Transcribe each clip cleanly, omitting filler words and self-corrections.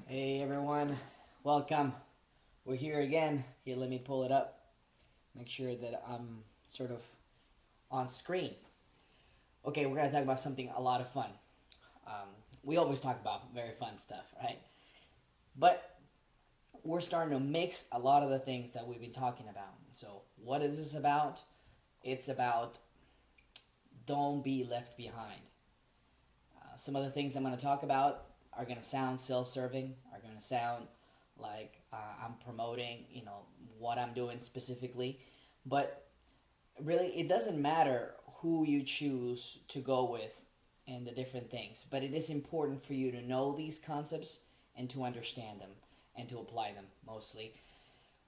Hey everyone, welcome. We're here again. Here, let me pull it up. Make sure that I'm sort of on screen. Okay, we're gonna talk about something a lot of fun. Um, we always talk about very fun stuff, right? But we're starting to mix a lot of the things that we've been talking about. So, what is this about? It's about don't be left behind. Some of the things I'm going to talk about are going to sound self-serving, are going to sound like I'm promoting, what I'm doing specifically, but really it doesn't matter who you choose to go with and the different things, but it is important for you to know these concepts and to understand them and to apply them mostly.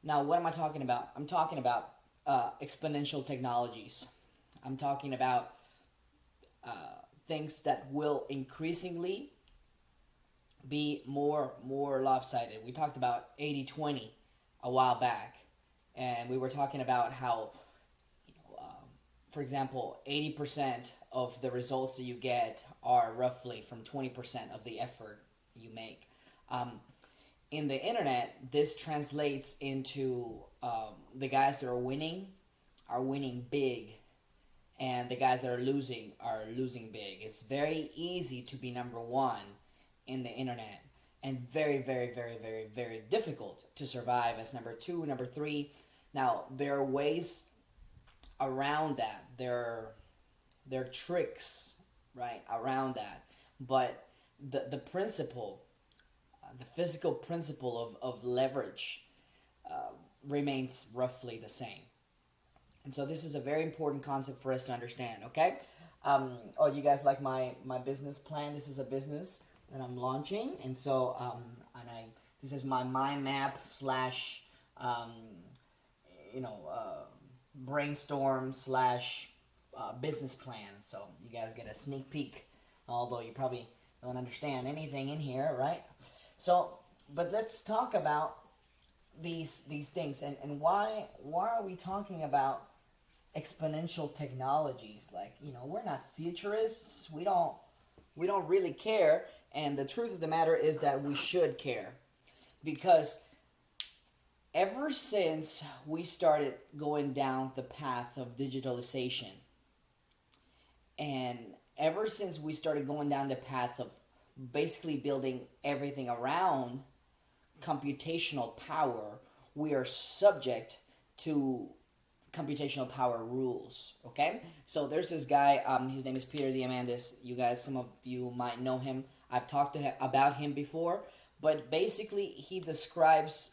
Now, what am I talking about? I'm talking about exponential technologies. I'm talking about things that will increasingly be more lopsided. We talked about 80-20 a while back, and we were talking about how, for example, 80% of the results that you get are roughly from 20% of the effort you make. In the internet, this translates into the guys that are winning big, and the guys that are losing big. It's very easy to be number one in the internet, and very, very, very, very, very difficult to survive as number two, number three. Now, there are ways around that. There are tricks, right, around that. But the principle, the physical principle of leverage remains roughly the same. And so this is a very important concept for us to understand, okay? You guys like my business plan? This is a business that I'm launching, and so this is my mind map slash brainstorm slash business plan. So you guys get a sneak peek, although you probably don't understand anything in here, right? So, but let's talk about these things, and why are we talking about exponential technologies? Like, we're not futurists. We don't really care, and the truth of the matter is that we should care, because ever since we started going down the path of digitalization, and ever since we started going down the path of basically building everything around computational power, we are subject to computational power rules. Okay, so there's this guy. His name is Peter Diamandis. You guys, some of you might know him. I've talked to him about him before, but basically he describes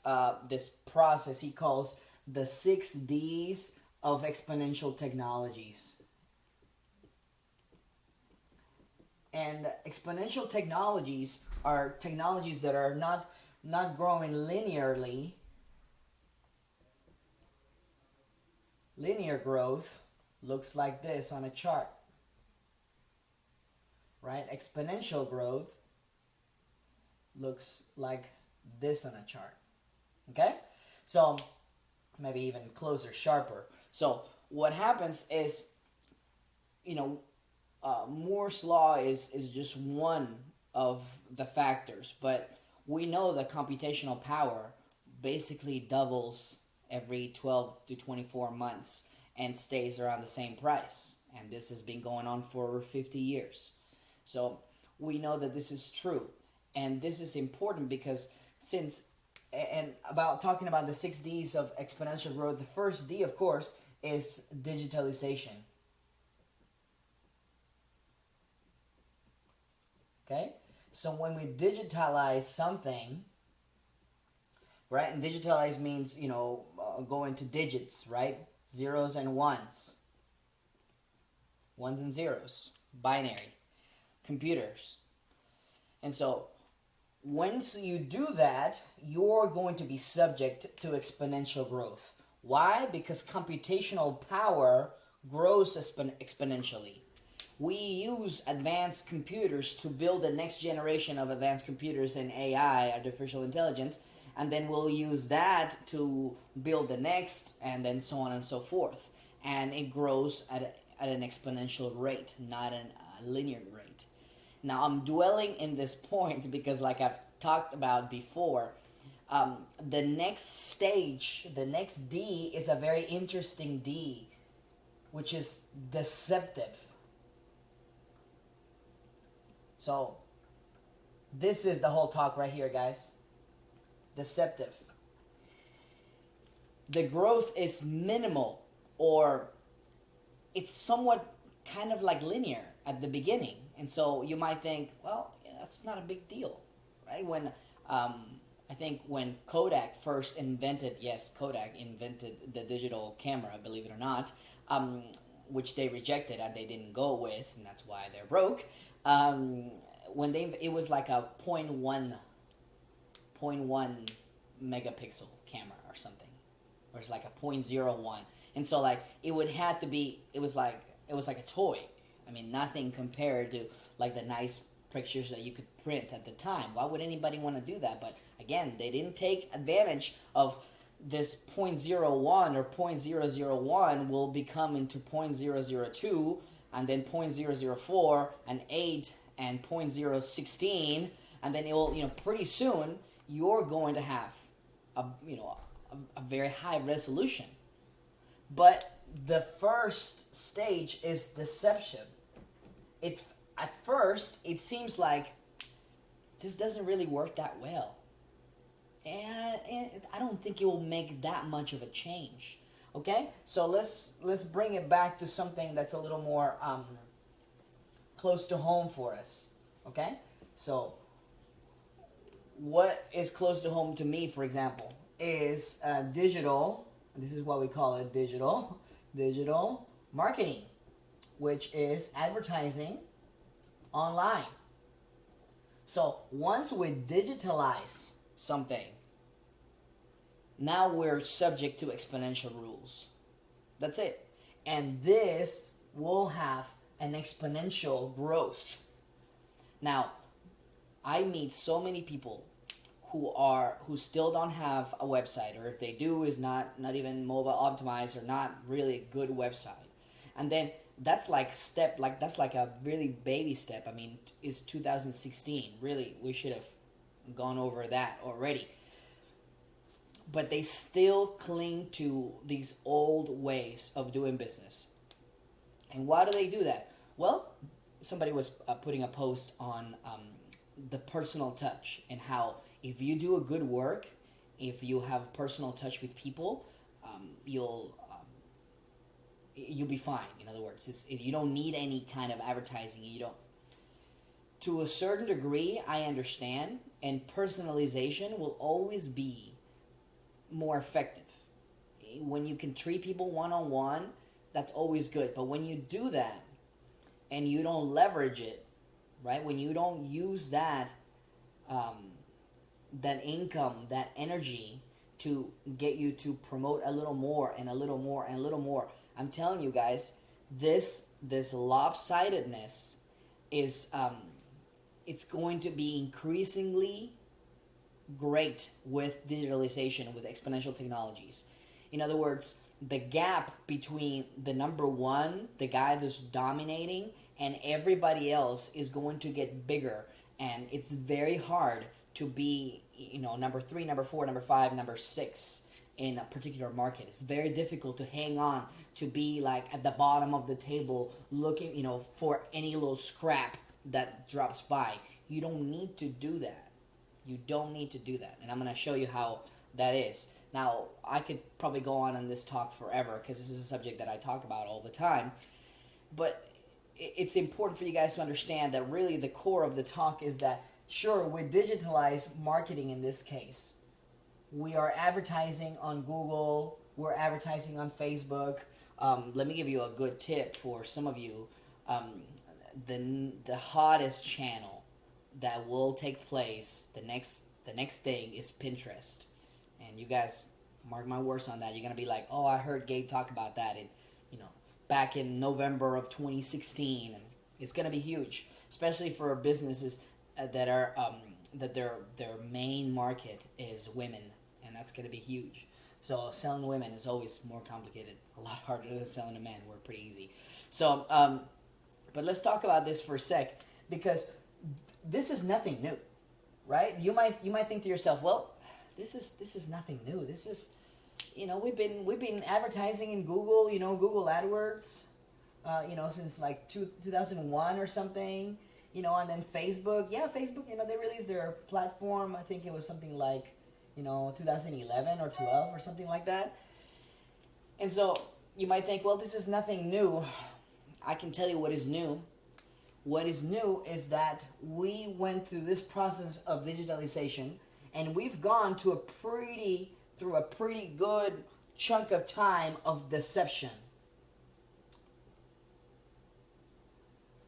this process he calls the 6 Ds of exponential technologies. And exponential technologies are technologies that are not growing linearly. Linear growth looks like this on a chart, right? Exponential growth looks like this on a chart, okay? So maybe even closer, sharper. So what happens is, Moore's law is just one of the factors, but we know that computational power basically doubles every 12 to 24 months and stays around the same price. And this has been going on for over 50 years. So we know that this is true. And this is important because talking about the 6 Ds of exponential growth, the first D, of course, is digitalization. Okay? So when we digitalize something, right? And digitalize means, going to digits, right? Zeros and ones. Ones and zeros. Binary. Computers. And so, once you do that, you're going to be subject to exponential growth. Why? Because computational power grows exponentially. We use advanced computers to build the next generation of advanced computers in AI, artificial intelligence, and then we'll use that to build the next, and then so on and so forth. And it grows at an exponential rate, not a linear rate. Now, I'm dwelling in this point because, like I've talked about before, the next stage, the next D is a very interesting D, which is deceptive. So this is the whole talk right here, guys. Deceptive. The growth is minimal, or it's somewhat kind of like linear at the beginning. And so you might think, well, yeah, that's not a big deal, right? When I think when Kodak first invented, yes, Kodak invented the digital camera, believe it or not, which they rejected and they didn't go with, and that's why they're broke. When it was like a point 0.1 megapixel camera or something, or it's like a 0.01, and so like it was like a toy. I mean, nothing compared to like the nice pictures that you could print at the time. Why would anybody want to do that? But again, they didn't take advantage of this 0.01 or 0.001 will become into 0.002, and then 0.004 and 8 and 0.016, and then it will, pretty soon you're going to have a very high resolution. But the first stage is deception. At first it seems like this doesn't really work that well, and I don't think it will make that much of a change. Okay, so let's bring it back to something that's a little more close to home for us. Okay, so what is close to home to me, for example, is digital. This is what we call it, digital marketing, which is advertising online. So once we digitalize something, now we're subject to exponential rules. That's it. And this will have an exponential growth. Now, I meet so many people who still don't have a website, or if they do, is not even mobile optimized, or not really a good website. And then that's like a really baby step. I mean, it's 2016. Really, we should have gone over that already. But they still cling to these old ways of doing business. And why do they do that? Well, somebody was putting a post on the personal touch, and how if you do a good work, if you have a personal touch with people, you'll be fine. In other words, if you don't need any kind of advertising, you don't. To a certain degree, I understand, and personalization will always be more effective. When you can treat people one-on-one, that's always good. But when you do that and you don't leverage it, right? When you don't use that that income, that energy to get you to promote a little more and a little more and a little more, I'm telling you guys, this lopsidedness is it's going to be increasingly great with digitalization, with exponential technologies. In other words, the gap between the number one, the guy that's dominating, and everybody else is going to get bigger, and it's very hard to be, number 3, number 4, number 5, number 6 in a particular market. It's very difficult to hang on, to be like at the bottom of the table looking, for any little scrap that drops by. You don't need to do that. You don't need to do that. And I'm going to show you how that is. Now, I could probably go on in this talk forever, because this is a subject that I talk about all the time. But it's important for you guys to understand that really the core of the talk is that, sure, we digitalize marketing in this case. We are advertising on Google. We're advertising on Facebook. Let me give you a good tip for some of you. The hottest channel that will take place, the next thing is Pinterest. And you guys, mark my words on that. You're going to be like, oh, I heard Gabe talk about that back in November of 2016. And it's going to be huge, especially for businesses that are that their main market is women, and that's going to be huge. So selling to women is always more complicated, a lot harder than selling to men. We're pretty easy. So, but let's talk about this for a sec, because this is nothing new. right? You might think to yourself, well, this is nothing new. This is, we've been advertising in Google, Google AdWords, since like 2001 or something, and then Facebook. Yeah, Facebook, they released their platform. I think it was something like, 2011 or 12 or something like that. And so you might think, well, this is nothing new. I can tell you what is new. What is new is that we went through this process of digitalization, and we've gone through a pretty good chunk of time of deception.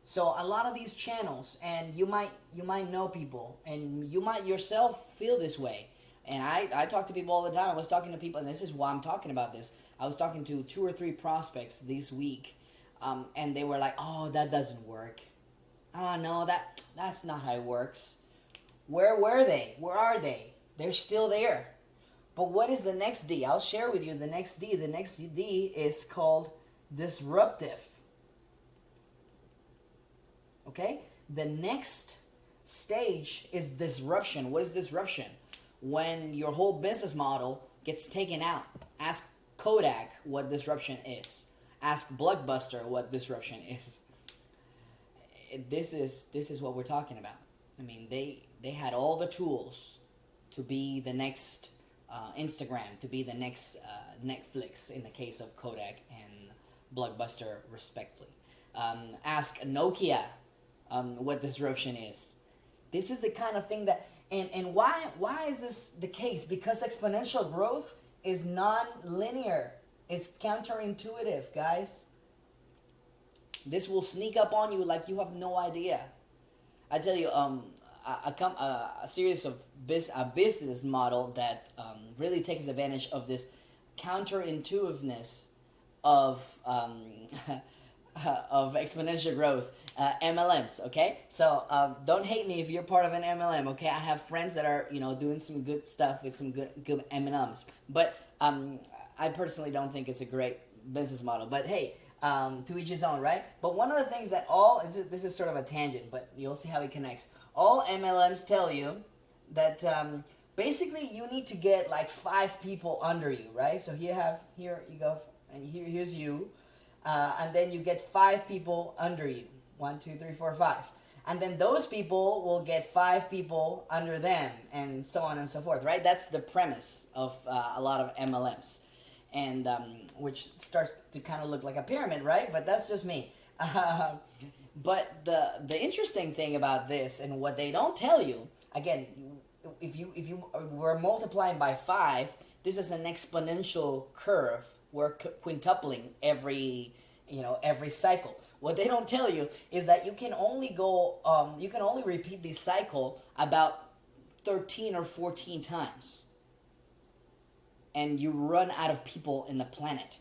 So a lot of these channels, and you might know people, and you might yourself feel this way. And I talk to people all the time. I was talking to people, and this is why I'm talking about this. I was talking to 2 or 3 prospects this week, and they were like, "Oh, that doesn't work. Oh no, that's not how it works." Where were they? Where are they? They're still there. But what is the next D? I'll share with you the next D. The next D is called disruptive. Okay? The next stage is disruption. What is disruption? When your whole business model gets taken out. Ask Kodak what disruption is. Ask Blockbuster what disruption is. This is what we're talking about. I mean, they had all the tools to be the next Instagram, to be the next Netflix in the case of Kodak and Blockbuster, respectively. Ask Nokia what disruption is. This is the kind of thing that, and why is this the case? Because exponential growth is non-linear. It's counterintuitive, guys. This will sneak up on you like you have no idea. I tell you, a series of a business model that really takes advantage of this counterintuitiveness of of exponential growth, MLMs. Okay, so don't hate me if you're part of an MLM. Okay, I have friends that are doing some good stuff with some good MLMs, but I personally don't think it's a great business model. But hey. To each his own, right? But one of the things that this is sort of a tangent, but you'll see how it connects. All MLMs tell you that basically you need to get like 5 people under you, right? So here you go, and here's you, and then you get 5 people under you. 1, 2, 3, 4, 5. And then those people will get 5 people under them, and so on and so forth, right? That's the premise of a lot of MLMs. And which starts to kind of look like a pyramid, right? But that's just me. But the interesting thing about this, and what they don't tell you, again, if you were multiplying by 5, this is an exponential curve. We're quintupling every cycle. What they don't tell you is that you can only repeat this cycle about 13 or 14 times. And you run out of people in the planet.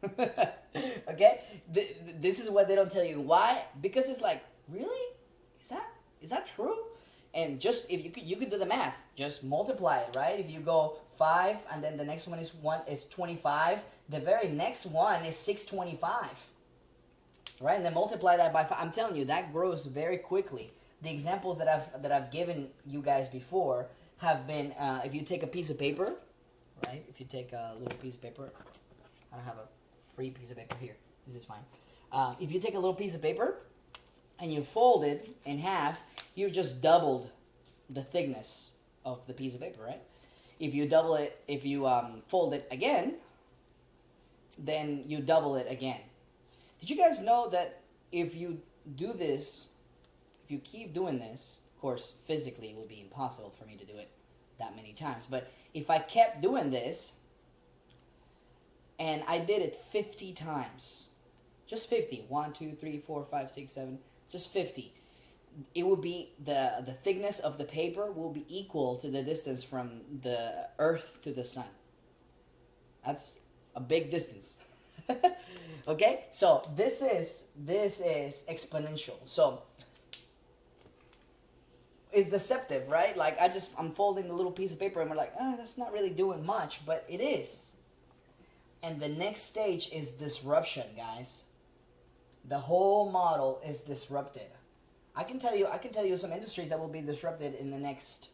Okay? This is what they don't tell you. Why? Because it's like, really? Is that true? And just if you could do the math, just multiply it, right? If you go 5 and then the next one is 25, the very next one is 625. Right? And then multiply that by 5. I'm telling you, that grows very quickly. The examples that I've given you guys before have been if you take a piece of paper. Right? If you take a little piece of paper, I don't have a free piece of paper here. This is fine. If you take a little piece of paper and you fold it in half, you've just doubled the thickness of the piece of paper, right? If you fold it again, then you double it again. Did you guys know that if you do this, if you keep doing this, of course, physically it will be impossible for me to do it that many times, but if I kept doing this and I did it 50 times, just 50, 1, 2, 3, 4, 5, 6, 7, just 50, it would be the thickness of the paper will be equal to the distance from the earth to the sun. That's a big distance. Okay, so this is exponential. So it's deceptive, right? Like I'm folding a little piece of paper and we're like, that's not really doing much, but it is. And the next stage is disruption, guys. The whole model is disrupted. I can tell you some industries that will be disrupted in the next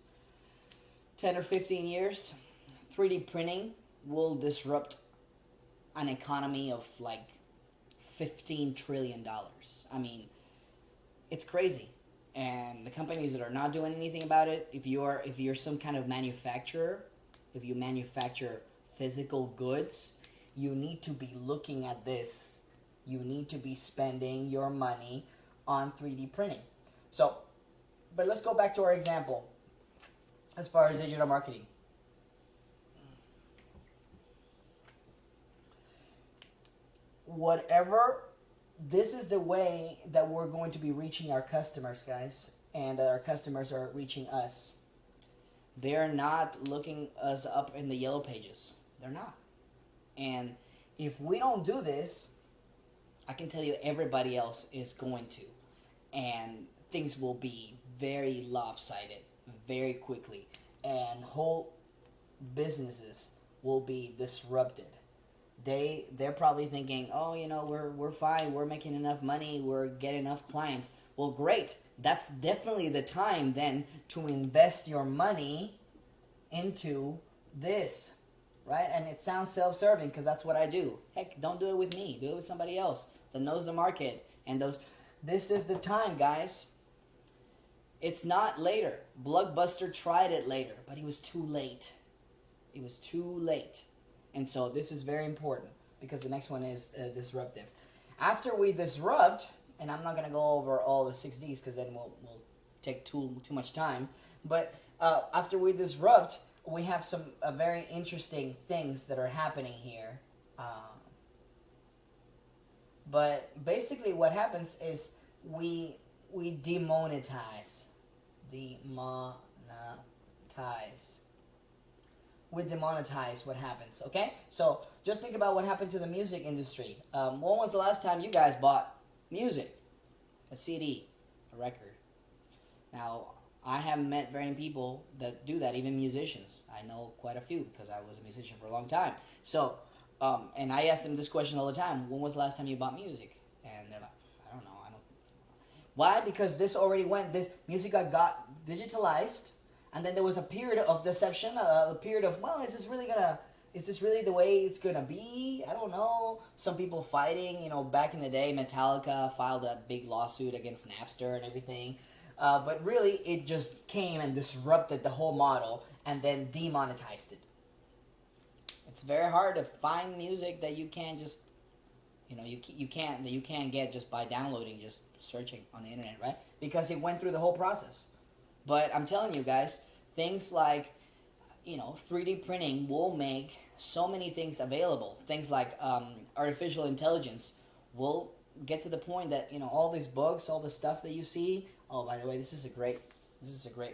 10 or 15 years, 3D printing will disrupt an economy of like $15 trillion. I mean, it's crazy. And the companies that are not doing anything about it, if you're some kind of manufacturer, if you manufacture physical goods, you need to be looking at this. You need to be spending your money on 3D printing. So, but let's go back to our example as far as digital marketing. Whatever, this is the way that we're going to be reaching our customers, guys, and that our customers are reaching us. They're not looking us up in the yellow pages. They're not. And if we don't do this, I can tell you everybody else is going to. And things will be very lopsided very quickly. And whole businesses will be disrupted. They're probably thinking, oh, we're fine, we're making enough money, we're getting enough clients. Well, great. That's definitely the time then to invest your money into this, right? And it sounds self-serving because that's what I do. Heck, don't do it with me. Do it with somebody else that knows the market. And this is the time, guys. It's not later. Blockbuster tried it later, but he was too late. It was too late. And so this is very important because the next one is disruptive. After we disrupt, and I'm not going to go over all the 6Ds because then we'll take too much time. But after we disrupt, we have some very interesting things that are happening here. But basically what happens is we demonetize. We demonetize what happens, okay? So just think about what happened to the music industry. When was the last time you guys bought music? A CD, a record. Now, I haven't met very many people that do that, even musicians. I know quite a few because I was a musician for a long time. So, and I ask them this question all the time. When was the last time you bought music? And they're like, I don't know. Why? Because this music got digitalized. And then there was a period of deception, a period of, well, is this really the way it's gonna be? I don't know. Some people fighting, back in the day, Metallica filed a big lawsuit against Napster and everything. But really, it just came and disrupted the whole model and then demonetized it. It's very hard to find music that you can't just, you can't get just by downloading, just searching on the internet, right? Because it went through the whole process. But I'm telling you guys, things like, 3D printing will make so many things available. Things like artificial intelligence will get to the point that, all these books, all the stuff that you see. Oh, by the way, this is a great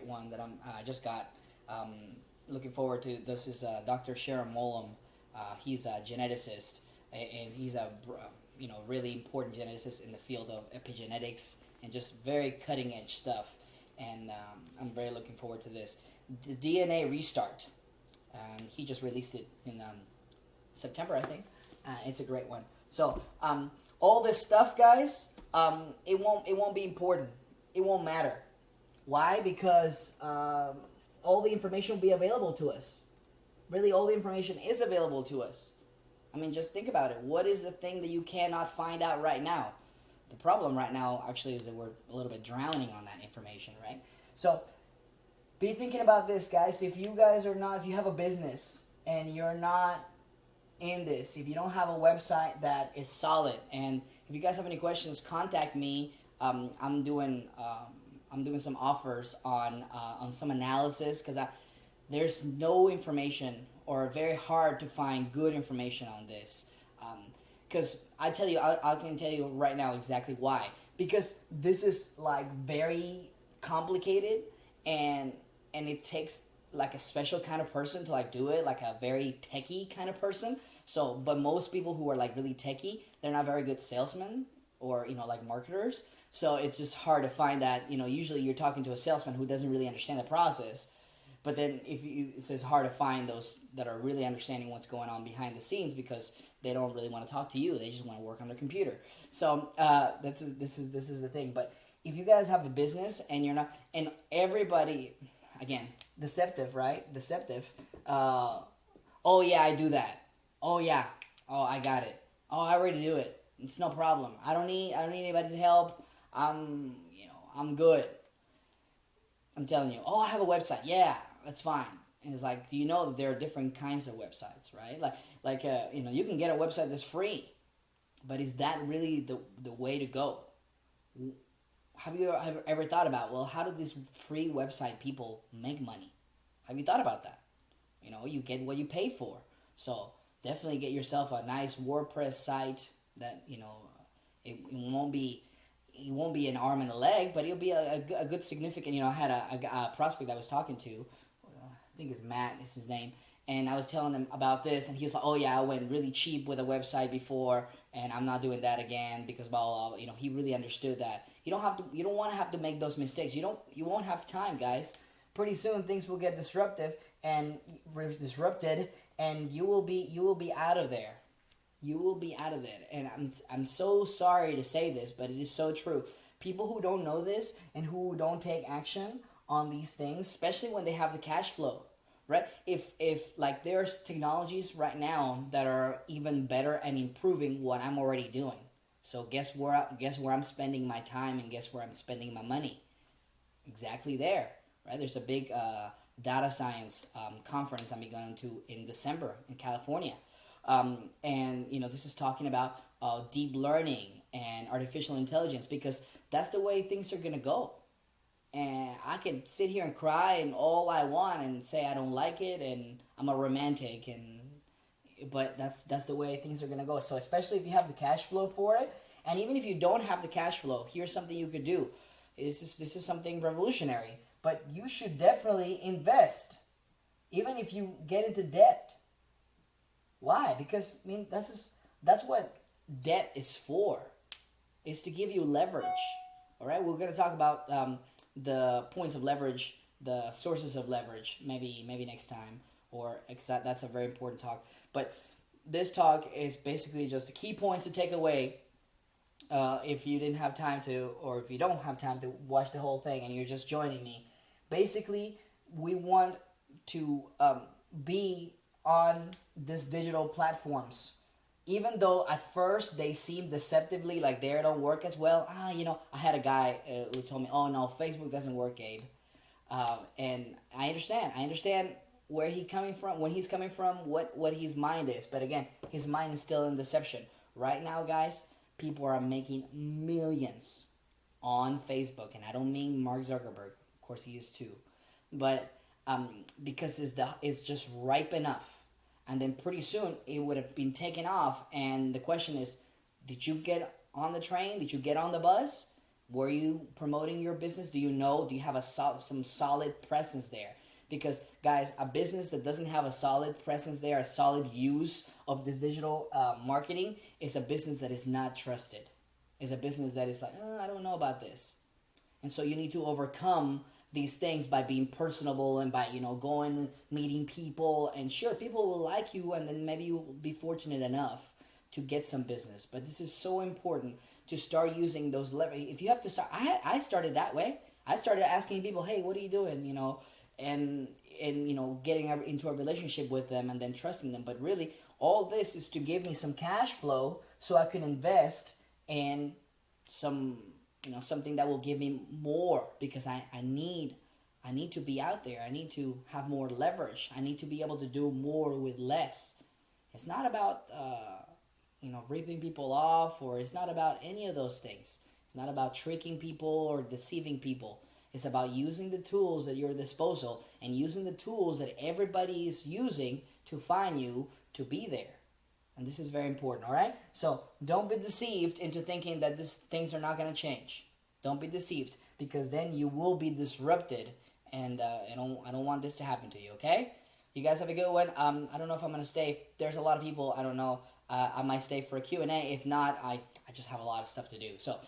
one that I just got. Looking forward to. This is Dr. Sharon Molam. He's a geneticist, and he's a really important geneticist in the field of epigenetics and just very cutting edge stuff. And I'm very looking forward to this. The DNA Restart. He just released it in September, I think. It's a great one. So all this stuff, guys, it won't be important. It won't matter. Why? Because all the information will be available to us. Really, all the information is available to us. I mean, just think about it. What is the thing that you cannot find out right now? The problem right now actually is that we're a little bit drowning on that information, right? So be thinking about this, guys. If you have a business and you're not in this, if you don't have a website that is solid, and if you guys have any questions, contact me. I'm doing some offers on some analysis because there's no information or very hard to find good information on this. Because I can tell you right now exactly why. Because this is like very complicated, and it takes like a special kind of person to like do it, like a very techie kind of person. So, but most people who are like really techie, they're not very good salesmen or like marketers. So it's just hard to find that. Usually you're talking to a salesman who doesn't really understand the process. But then it's hard to find those that are really understanding what's going on behind the scenes because they don't really want to talk to you. They just want to work on their computer. So this is the thing. But if you guys have a business and you're not, and everybody, again, deceptive, right? Deceptive. Oh yeah, I do that. Oh yeah. Oh, I got it. Oh, I already do it. It's no problem. I don't need anybody's help. I'm good. I'm telling you. Oh, I have a website. Yeah, that's fine. And it's like, do you know that there are different kinds of websites, right? You can get a website that's free, but is that really the way to go? Have you ever thought about, well, how do these free website people make money? Have you thought about that? You get what you pay for. So definitely get yourself a nice WordPress site that it won't be an arm and a leg, but it'll be a good significant. I had a prospect I was talking to. I think it's Matt is his name, and I was telling him about this, and he was like, "Oh yeah, I went really cheap with a website before, and I'm not doing that again because blah blah blah." He really understood that you don't want to have to make those mistakes. You won't have time, guys. Pretty soon things will get disrupted, and you will be out of there. You will be out of there, and I'm so sorry to say this, but it is so true. People who don't know this and who don't take action on these things, especially when they have the cash flow, right? If like there's technologies right now that are even better and improving what I'm already doing. So guess where I'm spending my time, and guess where I'm spending my money? Exactly there, right? There's a big data science conference I'm going to in December in California. And this is talking about deep learning and artificial intelligence, because that's the way things are going to go. And I can sit here and cry and all I want and say I don't like it and I'm a romantic, but that's the way things are gonna go. So especially if you have the cash flow for it, and even if you don't have the cash flow, here's something you could do. This is something revolutionary, but you should definitely invest, even if you get into debt. Why? Because that's what debt is for. Is to give you leverage. All right, we're gonna talk about the points of leverage, the sources of leverage, maybe next time, or because that's a very important talk. But this talk is basically just the key points to take away. If you didn't have time to, or if you don't have time to watch the whole thing and you're just joining me, basically we want to be on these digital platforms. Even though at first they seem deceptively like they don't work as well. I had a guy who told me, "Oh no, Facebook doesn't work, Gabe," and I understand. I understand where he's coming from, what his mind is. But again, his mind is still in deception. Right now, guys, people are making millions on Facebook, and I don't mean Mark Zuckerberg. Of course, he is too, but because it's just ripe enough. And then pretty soon it would have been taken off. And the question is, did you get on the train? Did you get on the bus? Were you promoting your business? Do you have some solid presence there? Because guys, a business that doesn't have a solid presence there, a solid use of this digital marketing, is a business that is not trusted. It's a business that is like, I don't know about this. And so you need to overcome these things by being personable and by going meeting people, and sure, people will like you, and then maybe you'll be fortunate enough to get some business. But this is so important to start using those levers. If you have to start, I started that way. I started asking people, hey, what are you doing, and getting into a relationship with them and then trusting them. But really, all this is to give me some cash flow so I can invest in something that will give me more, because I need to be out there. I need to have more leverage. I need to be able to do more with less. It's not about ripping people off, or it's not about any of those things. It's not about tricking people or deceiving people. It's about using the tools at your disposal and using the tools that everybody is using to find you to be there. And this is very important, all right? So don't be deceived into thinking that things are not going to change. Don't be deceived, because then you will be disrupted, and I don't want this to happen to you, okay? You guys have a good one. I don't know if I'm going to stay. If there's a lot of people, I don't know. I might stay for a Q&A. If not, I just have a lot of stuff to do. So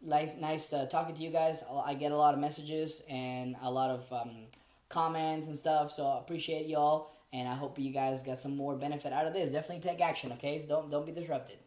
nice talking to you guys. I get a lot of messages and a lot of comments and stuff, so I appreciate y'all. And I hope you guys got some more benefit out of this. Definitely take action, okay? So don't be disrupted.